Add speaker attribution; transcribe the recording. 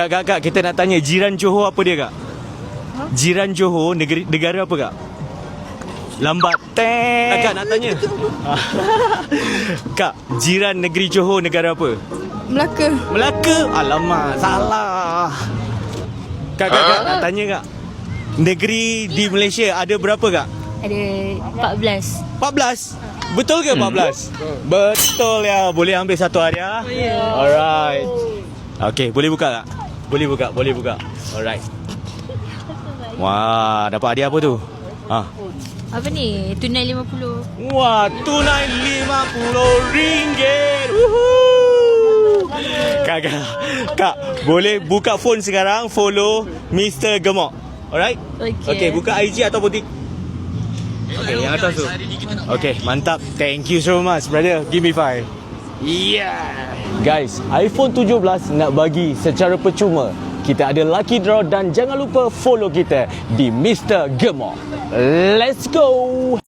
Speaker 1: Kak, kita nak tanya jiran Johor apa dia, Kak? Jiran Johor negara apa, Kak? Lambat. Kak nak tanya. Kak, jiran negeri Johor negara apa? Melaka. Alamak, salah. Kak nak tanya, Kak. Negeri di Malaysia ada berapa, Kak?
Speaker 2: Ada 14.
Speaker 1: 14? Betul ke 14? Betul ya. Boleh ambil satu hadiah? Alright. Okay, boleh buka, Kak? Boleh buka. Alright. Wah, dapat hadiah apa tu?
Speaker 2: Apa ni? Tunai 50.
Speaker 1: Wah, tunai RM50. Woohoo. Kak, boleh buka phone sekarang, follow Mr. Gemok. Alright? Okay, buka IG ataupun okay, yang atas tu. Okay, mantap. Thank you so much, brother. Give me 5. Yeah. Guys, iPhone 17 nak bagi secara percuma. Kita ada lucky draw dan jangan lupa follow kita di Mr. Gemok. Let's go.